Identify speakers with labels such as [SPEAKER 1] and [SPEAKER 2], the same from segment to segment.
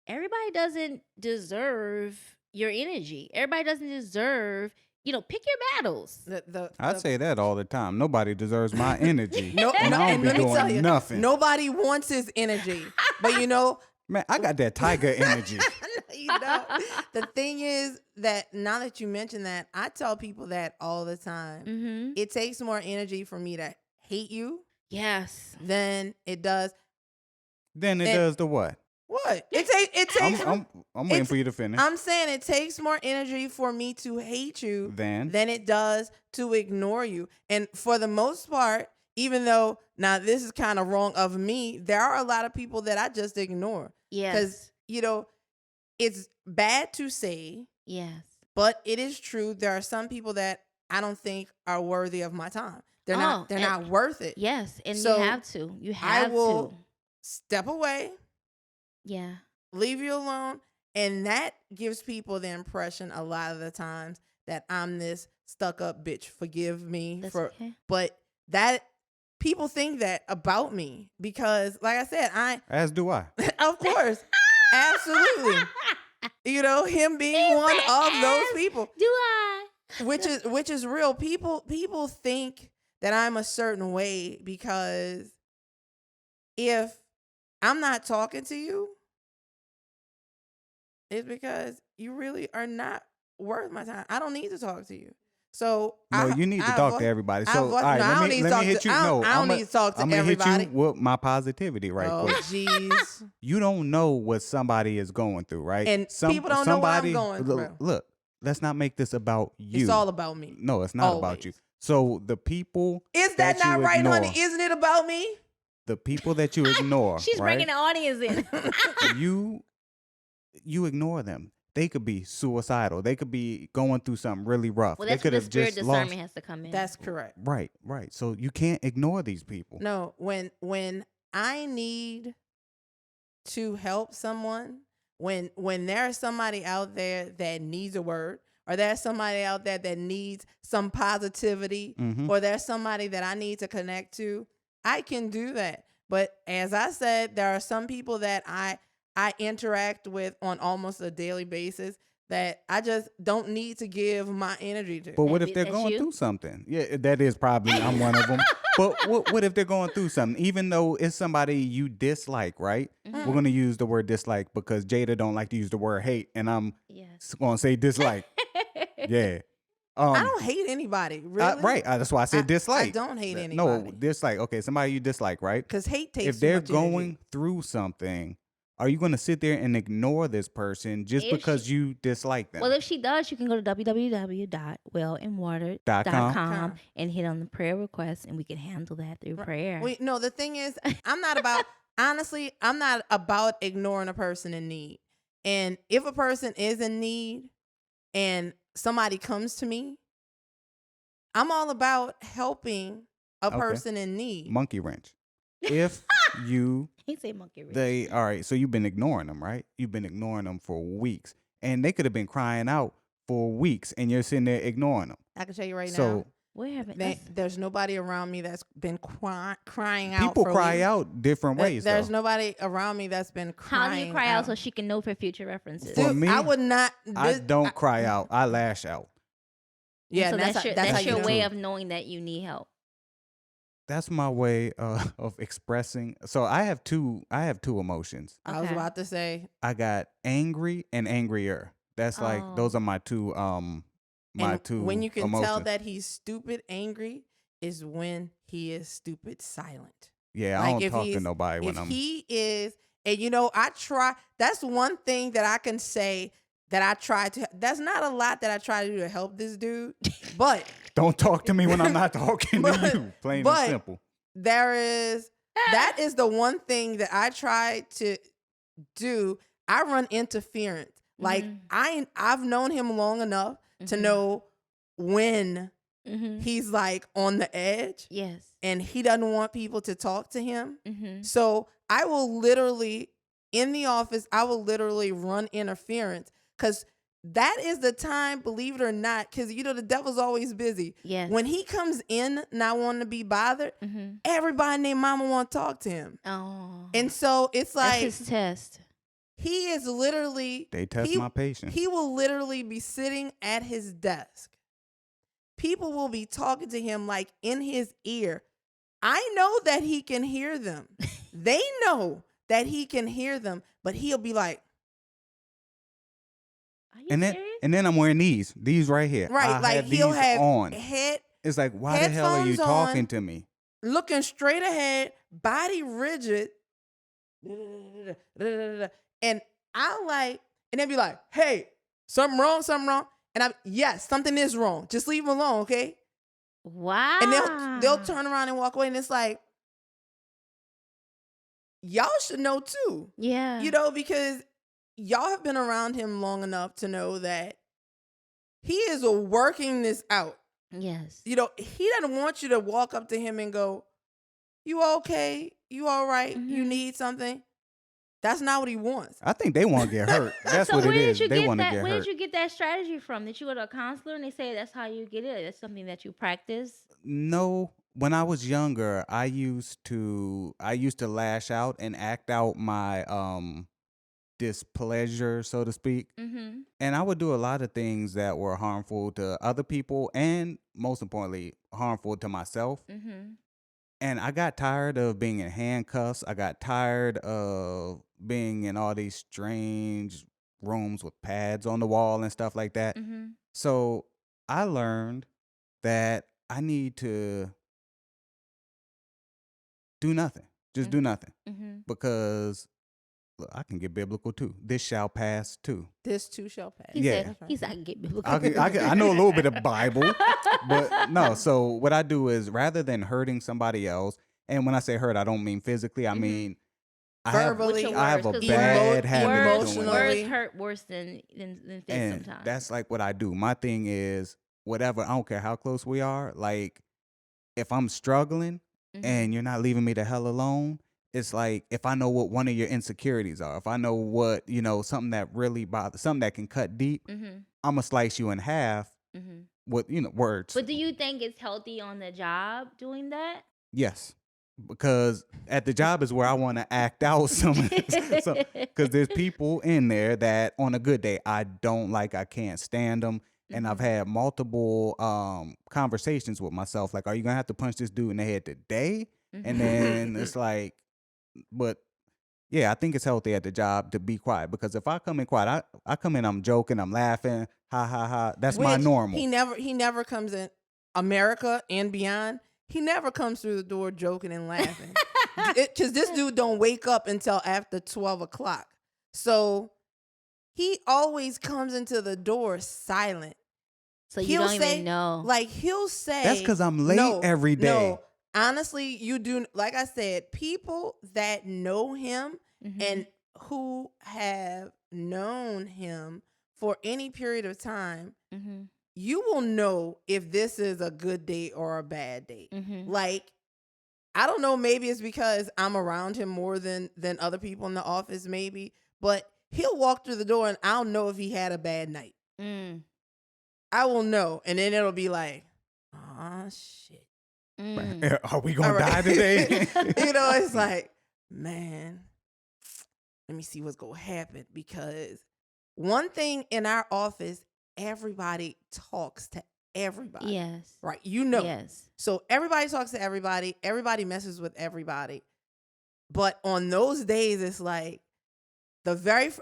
[SPEAKER 1] everybody doesn't deserve your energy. Everybody doesn't deserve, pick your battles.
[SPEAKER 2] I say that all the time. Nobody deserves my energy.
[SPEAKER 3] No,
[SPEAKER 2] and I don't
[SPEAKER 3] and
[SPEAKER 2] be
[SPEAKER 3] let me tell
[SPEAKER 2] doing
[SPEAKER 3] you,
[SPEAKER 2] nothing.
[SPEAKER 3] nobody wants his energy. But
[SPEAKER 2] Man, I got that tiger energy.
[SPEAKER 3] The thing is that now that you mention that, I tell people that all the time.
[SPEAKER 1] Mm-hmm.
[SPEAKER 3] It takes more energy for me to hate you
[SPEAKER 1] Yes.
[SPEAKER 3] than it does.
[SPEAKER 2] Then it does the what?
[SPEAKER 3] What? It takes.
[SPEAKER 2] I'm waiting for you to finish.
[SPEAKER 3] I'm saying it takes more energy for me to hate you
[SPEAKER 2] than
[SPEAKER 3] it does to ignore you. And for the most part, even though now this is kind of wrong of me, there are a lot of people that I just ignore.
[SPEAKER 1] Yes.
[SPEAKER 3] Because, it's bad to say.
[SPEAKER 1] Yes.
[SPEAKER 3] But it is true. There are some people that I don't think are worthy of my time. They're not worth it.
[SPEAKER 1] Yes. And
[SPEAKER 3] So
[SPEAKER 1] you have to. You have
[SPEAKER 3] I will
[SPEAKER 1] to.
[SPEAKER 3] step away.
[SPEAKER 1] Yeah.
[SPEAKER 3] Leave you alone. And that gives people the impression a lot of the times that I'm this stuck up bitch. Forgive me.
[SPEAKER 1] Okay.
[SPEAKER 3] But that people think that about me because, like I said,
[SPEAKER 2] as do I.
[SPEAKER 3] Of course. Absolutely. Him being one of those people.
[SPEAKER 1] Do I?
[SPEAKER 3] Which is real. People think that I'm a certain way because if I'm not talking to you, it's because you really are not worth my time. I don't need to talk to you. So
[SPEAKER 2] you need to talk to everybody. So all right, let me hit you. No,
[SPEAKER 3] I don't need to talk to everybody.
[SPEAKER 2] I'm gonna hit you with my positivity quick.
[SPEAKER 3] Jeez.
[SPEAKER 2] You don't know what somebody is going through, right?
[SPEAKER 3] And people don't know what I'm going through.
[SPEAKER 2] Look, let's not make this about you.
[SPEAKER 3] It's all about me.
[SPEAKER 2] No, it's not about you. So the people
[SPEAKER 3] is that not right,
[SPEAKER 2] ignore,
[SPEAKER 3] honey? Isn't it about me?
[SPEAKER 2] The people that you ignore,
[SPEAKER 1] she's
[SPEAKER 2] right?
[SPEAKER 1] bringing the audience in.
[SPEAKER 2] you ignore them. They could be suicidal. They could be going through something really rough.
[SPEAKER 1] Well, that's
[SPEAKER 2] they could
[SPEAKER 1] where the
[SPEAKER 2] have
[SPEAKER 1] spirit
[SPEAKER 2] just
[SPEAKER 1] discernment
[SPEAKER 2] lost.
[SPEAKER 1] has to come in.
[SPEAKER 3] That's correct.
[SPEAKER 2] Right. So you can't ignore these people.
[SPEAKER 3] No, when I need to help someone, when there's somebody out there that needs a word, or there's somebody out there that needs some positivity, or there's somebody that I need to connect to, I can do that. But as I said, there are some people that I interact with on almost a daily basis that I just don't need to give my energy to.
[SPEAKER 2] But what if they're going through something? Yeah, that is probably, I'm one of them. But what if they're going through something? Even though it's somebody you dislike, right? We're going to use the word dislike because Jayda don't like to use the word hate. And I'm going to say dislike. Yeah.
[SPEAKER 3] I don't hate anybody, really.
[SPEAKER 2] Right. That's why I said dislike.
[SPEAKER 3] I don't hate anybody.
[SPEAKER 2] No, dislike. Okay, somebody you dislike, right?
[SPEAKER 3] Because hate takes
[SPEAKER 2] if they're
[SPEAKER 3] too much
[SPEAKER 2] going
[SPEAKER 3] energy.
[SPEAKER 2] through something, are you going to sit there and ignore this person just because you dislike them?
[SPEAKER 1] Well, if she does, you can go to www.wellandwater.com and hit on the prayer request, and we can handle that through prayer.
[SPEAKER 3] No, the thing is, I'm not about ignoring a person in need. And if a person is in need and somebody comes to me, I'm all about helping a person in need.
[SPEAKER 2] Monkey wrench. If you
[SPEAKER 1] he say monkey wrench.
[SPEAKER 2] All right, so you've been ignoring them, right? You've been ignoring them for weeks, and they could have been crying out for weeks, and you're sitting there ignoring them.
[SPEAKER 3] I can tell you right now.
[SPEAKER 2] So
[SPEAKER 3] there's nobody around me that's been crying out.
[SPEAKER 2] People cry out different ways.
[SPEAKER 3] There's nobody around me that's been crying.
[SPEAKER 1] How do you cry out so she can know for future references?
[SPEAKER 2] For me,
[SPEAKER 3] I would not.
[SPEAKER 2] I don't cry out. I lash out.
[SPEAKER 1] Yeah, so that's your way of knowing that you need help.
[SPEAKER 2] That's my way of expressing. So I have two emotions.
[SPEAKER 3] Okay. I was about to say
[SPEAKER 2] I got angry and angrier. That's like those are my two two
[SPEAKER 3] when you can
[SPEAKER 2] emotions.
[SPEAKER 3] tell that he's stupid angry is when he is stupid silent.
[SPEAKER 2] Yeah, I don't talk to nobody when
[SPEAKER 3] he is, and I try. That's one thing that I can say that I try to. That's not a lot that I try to do to help this dude, but
[SPEAKER 2] don't talk to me when I'm not talking to you. Plain and simple.
[SPEAKER 3] That is the one thing that I try to do. I run interference. Like I've known him long enough to know when he's like on the edge.
[SPEAKER 1] Yes.
[SPEAKER 3] And he doesn't want people to talk to him. So I will literally, in the office, run interference because that is the time, believe it or not, because the devil's always busy.
[SPEAKER 1] Yes.
[SPEAKER 3] When he comes in not wanting to be bothered, everybody and their mama want to talk to him.
[SPEAKER 1] Oh.
[SPEAKER 3] And so it's like
[SPEAKER 1] that's his test.
[SPEAKER 3] he is literally
[SPEAKER 2] They test my patience.
[SPEAKER 3] He will literally be sitting at his desk. People will be talking to him like in his ear. I know that he can hear them. They know that he can hear them, but he'll be like,
[SPEAKER 1] Are you
[SPEAKER 2] And then
[SPEAKER 1] serious?
[SPEAKER 2] and then I'm wearing these right here.
[SPEAKER 3] right,
[SPEAKER 2] I
[SPEAKER 3] like
[SPEAKER 2] have
[SPEAKER 3] he'll
[SPEAKER 2] these
[SPEAKER 3] have
[SPEAKER 2] on.
[SPEAKER 3] head
[SPEAKER 2] It's like, why the hell are you
[SPEAKER 3] headphones
[SPEAKER 2] talking
[SPEAKER 3] on.
[SPEAKER 2] to me?
[SPEAKER 3] looking straight ahead, body rigid, and I like, and they'll be like, "Hey, something wrong, something wrong," and I'm, yes, something is wrong. Just leave him alone, okay?
[SPEAKER 1] Wow.
[SPEAKER 3] And they'll turn around and walk away, and it's like, y'all should know too,
[SPEAKER 1] Yeah.
[SPEAKER 3] because y'all have been around him long enough to know that he is working this out.
[SPEAKER 1] Yes.
[SPEAKER 3] He doesn't want you to walk up to him and go, "You okay? You all right? You
[SPEAKER 1] Mhm.
[SPEAKER 3] need something?" That's not what he wants.
[SPEAKER 2] I think they want to get hurt. That's
[SPEAKER 1] So
[SPEAKER 2] what
[SPEAKER 1] where
[SPEAKER 2] it
[SPEAKER 1] did
[SPEAKER 2] is.
[SPEAKER 1] you
[SPEAKER 2] They
[SPEAKER 1] get
[SPEAKER 2] want to
[SPEAKER 1] that?
[SPEAKER 2] get
[SPEAKER 1] Where
[SPEAKER 2] hurt.
[SPEAKER 1] did you get that strategy from? Did you go to a counselor and they say that's how you get it? That's something that you practice?
[SPEAKER 2] No, when I was younger, I used to lash out and act out my displeasure, so to speak.
[SPEAKER 1] Mm-hmm.
[SPEAKER 2] And I would do a lot of things that were harmful to other people and most importantly, harmful to myself.
[SPEAKER 1] Mm-hmm.
[SPEAKER 2] And I got tired of being in handcuffs. I got tired of being in all these strange rooms with pads on the wall and stuff like that.
[SPEAKER 1] Mm-hmm.
[SPEAKER 2] So I learned that I need to do nothing. Just do nothing.
[SPEAKER 1] Mm-hmm.
[SPEAKER 2] Because look, I can get biblical too. This shall pass too.
[SPEAKER 3] This too shall pass.
[SPEAKER 1] He
[SPEAKER 2] Yeah.
[SPEAKER 1] said, he's like, get biblical.
[SPEAKER 2] I know a little bit of Bible, but no. So what I do is rather than hurting somebody else, and when I say hurt, I don't mean physically. I
[SPEAKER 1] Mhm.
[SPEAKER 2] mean
[SPEAKER 3] Verbally,
[SPEAKER 2] I have a
[SPEAKER 1] 'cause
[SPEAKER 2] bad habit of doing
[SPEAKER 3] emotionally.
[SPEAKER 2] that.
[SPEAKER 1] Words hurt worse than fists
[SPEAKER 2] And
[SPEAKER 1] sometimes.
[SPEAKER 2] that's like what I do. My thing is whatever. I don't care how close we are. Like if I'm struggling
[SPEAKER 1] Mhm.
[SPEAKER 2] and you're not leaving me the hell alone, it's like if I know what one of your insecurities are, if I know what something that really bothers, something that can cut deep,
[SPEAKER 1] Mhm.
[SPEAKER 2] I'm gonna slice you in half
[SPEAKER 1] Mhm.
[SPEAKER 2] with words.
[SPEAKER 1] But do you think it's healthy on the job doing that?
[SPEAKER 2] Yes, because at the job is where I want to act out some, because there's people in there that on a good day I don't like, I can't stand them, and I've
[SPEAKER 1] Mhm.
[SPEAKER 2] had multiple conversations with myself, like, are you gonna have to punch this dude in the head today? And
[SPEAKER 1] Mhm.
[SPEAKER 2] then it's like, but yeah, I think it's healthy at the job to be quiet because if I come in quiet, I come in, I'm joking, I'm laughing, ha ha ha. That's my
[SPEAKER 3] Which
[SPEAKER 2] normal.
[SPEAKER 3] he never comes in America and beyond. He never comes through the door joking and laughing. Because this dude don't wake up until after 12 o'clock. So he always comes into the door silent.
[SPEAKER 1] So you don't
[SPEAKER 3] say,
[SPEAKER 1] even know.
[SPEAKER 3] Like he'll say,
[SPEAKER 2] That's because I'm late
[SPEAKER 3] no,
[SPEAKER 2] every day.
[SPEAKER 3] No, honestly, you do. Like I said, people that know him
[SPEAKER 1] Mhm.
[SPEAKER 3] and who have known him for any period of time,
[SPEAKER 1] Mhm.
[SPEAKER 3] you will know if this is a good date or a bad date.
[SPEAKER 1] Mhm.
[SPEAKER 3] Like, I don't know, maybe it's because I'm around him more than other people in the office, maybe, but he'll walk through the door and I'll know if he had a bad night.
[SPEAKER 1] Mm.
[SPEAKER 3] I will know, and then it'll be like, oh shit.
[SPEAKER 1] Mm.
[SPEAKER 2] Are we gonna
[SPEAKER 3] All right.
[SPEAKER 2] die today?
[SPEAKER 3] It's like, man, let me see what's gonna happen, because one thing in our office, everybody talks to everybody.
[SPEAKER 1] Yes.
[SPEAKER 3] Right.
[SPEAKER 1] Yes.
[SPEAKER 3] So everybody talks to everybody. Everybody messes with everybody. But on those days, it's like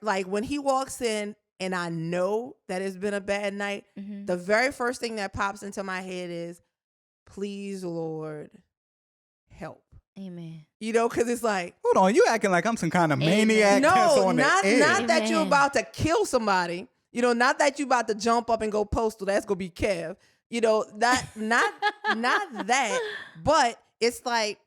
[SPEAKER 3] like when he walks in and I know that it's been a bad night,
[SPEAKER 1] Mhm.
[SPEAKER 3] the very first thing that pops into my head is, please, Lord, help.
[SPEAKER 1] Amen.
[SPEAKER 3] Because it's like,
[SPEAKER 2] Hold on, you acting like I'm some kind of
[SPEAKER 1] Amen.
[SPEAKER 2] maniac that's
[SPEAKER 3] no,
[SPEAKER 2] on
[SPEAKER 3] not
[SPEAKER 2] the edge.
[SPEAKER 3] that you're
[SPEAKER 1] Amen.
[SPEAKER 3] about to kill somebody. Not that you about to jump up and go postal. That's gonna be Kev. Not that. But it's like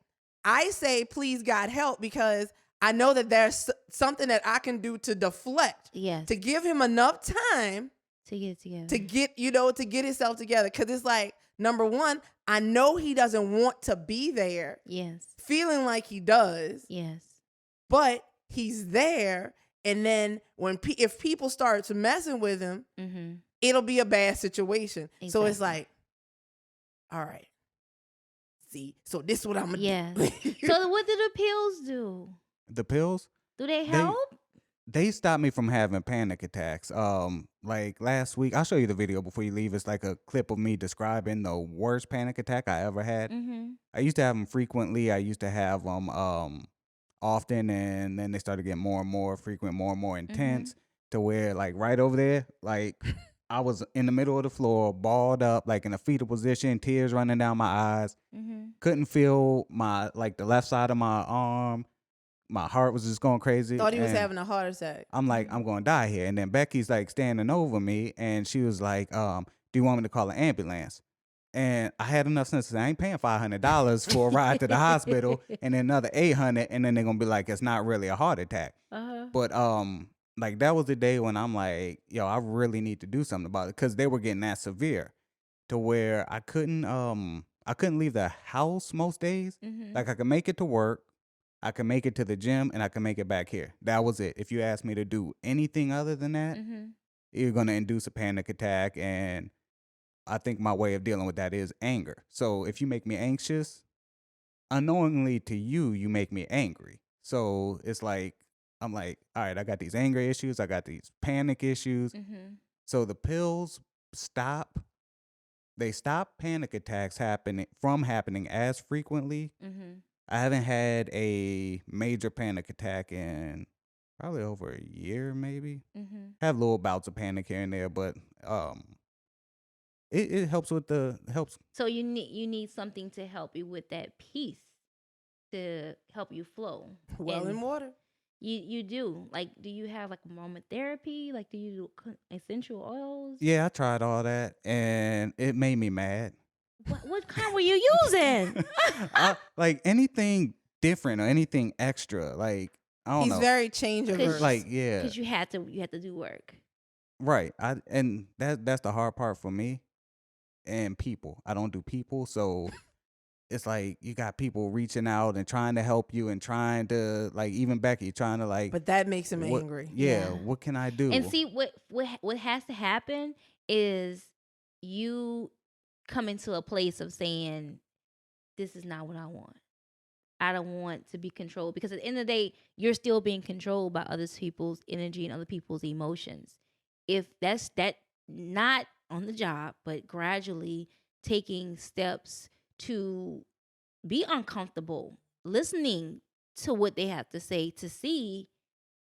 [SPEAKER 3] I say, please God help, because I know that there's something that I can do to deflect,
[SPEAKER 1] Yes.
[SPEAKER 3] to give him enough time
[SPEAKER 1] To get it together.
[SPEAKER 3] to get himself together. Because it's like, number one, I know he doesn't want to be there,
[SPEAKER 1] Yes.
[SPEAKER 3] feeling like he does,
[SPEAKER 1] Yes.
[SPEAKER 3] but he's there. And then if people start to messing with him,
[SPEAKER 1] Mm-hmm.
[SPEAKER 3] it'll be a bad situation. So it's
[SPEAKER 1] Exactly.
[SPEAKER 3] like, all right, see, so this is what I'm gonna
[SPEAKER 1] Yes.
[SPEAKER 3] do.
[SPEAKER 1] So what do the pills do?
[SPEAKER 2] The pills,
[SPEAKER 1] Do they
[SPEAKER 2] They-
[SPEAKER 1] help?
[SPEAKER 2] they stopped me from having panic attacks. Like last week, I'll show you the video before you leave. It's like a clip of me describing the worst panic attack I ever had.
[SPEAKER 1] Mm-hmm.
[SPEAKER 2] I used to have them frequently. I used to have them often, and then they started getting more and more frequent, more and more intense, to where like right over there, like I was in the middle of the floor, balled up, like in a fetal position, tears running down my eyes.
[SPEAKER 1] Mm-hmm.
[SPEAKER 2] Couldn't feel my like the left side of my arm. My heart was just going crazy.
[SPEAKER 3] Thought he was
[SPEAKER 2] and
[SPEAKER 3] having a heart attack.
[SPEAKER 2] I'm like, I'm gonna die here. And then Becky's like standing over me, and she was like, do you want me to call an ambulance? And I had enough sense to say I ain't paying $500 for a ride to the hospital, and then another $800, and then they're gonna be like, it's not really a heart attack. But like that was the day when I'm like, yo, I really need to do something about it, because they were getting that severe to where I couldn't leave the house most days.
[SPEAKER 1] Mm-hmm.
[SPEAKER 2] Like I could make it to work, I can make it to the gym, and I can make it back here. That was it. If you asked me to do anything other than that,
[SPEAKER 1] Mm-hmm.
[SPEAKER 2] you're going to induce a panic attack. And I think my way of dealing with that is anger. So if you make me anxious, unknowingly to you, you make me angry. So it's like, I'm like, all right, I got these anger issues. I got these panic issues.
[SPEAKER 1] Mm-hmm.
[SPEAKER 2] So the pills they stop panic attacks happening as frequently.
[SPEAKER 1] Mm-hmm.
[SPEAKER 2] I haven't had a major panic attack in probably over a year, maybe.
[SPEAKER 1] Mm-hmm.
[SPEAKER 2] Have little bouts of panic here and there, but it helps helps.
[SPEAKER 1] So you need something to help you with that peace, to help you flow.
[SPEAKER 3] Well,
[SPEAKER 1] And
[SPEAKER 3] in water.
[SPEAKER 1] you do, like, do you have like aromatherapy? Like, do you do essential oils?
[SPEAKER 2] Yeah, I tried all that, and it made me mad.
[SPEAKER 1] What kind were you using?
[SPEAKER 2] Like anything different or anything extra. Like I don't
[SPEAKER 3] He's
[SPEAKER 2] know.
[SPEAKER 3] very change averse.
[SPEAKER 2] Like yeah,
[SPEAKER 1] Because you had to do work.
[SPEAKER 2] right. And that's the hard part for me. And people, I don't do people, so it's like you got people reaching out and trying to help you and trying to, like, even Becky trying to like.
[SPEAKER 3] But that makes him
[SPEAKER 2] what,
[SPEAKER 3] angry.
[SPEAKER 2] Yeah,
[SPEAKER 1] Yeah.
[SPEAKER 2] what can I do?
[SPEAKER 1] And see, what has to happen is you come into a place of saying, this is not what I want. I don't want to be controlled, because at the end of the day, you're still being controlled by other people's energy and other people's emotions. If that's not on the job, but gradually taking steps to be uncomfortable, listening to what they have to say to see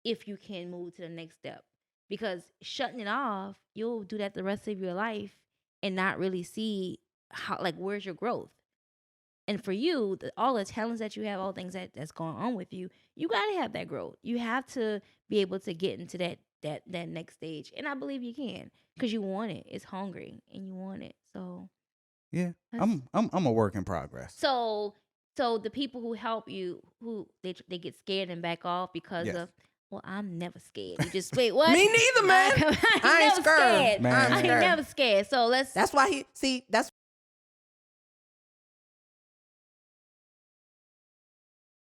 [SPEAKER 1] if you can move to the next step. Because shutting it off, you'll do that the rest of your life and not really see how, like, where's your growth. And for you, all the talents that you have, all the things that's going on with you, you got to have that growth. You have to be able to get into that next stage. And I believe you can, because you want it. It's hungry and you want it. So
[SPEAKER 2] Yeah,
[SPEAKER 1] that's-
[SPEAKER 2] I'm a work in progress.
[SPEAKER 1] so the people who help you, who they get scared and back off because
[SPEAKER 2] Yes.
[SPEAKER 1] of, well, I'm never scared. You just wait, what?
[SPEAKER 3] Me neither, man.
[SPEAKER 1] I ain't
[SPEAKER 3] I ain't
[SPEAKER 1] never
[SPEAKER 3] scared.
[SPEAKER 1] scared.
[SPEAKER 2] Man.
[SPEAKER 1] I ain't never scared. So let's
[SPEAKER 3] That's why that's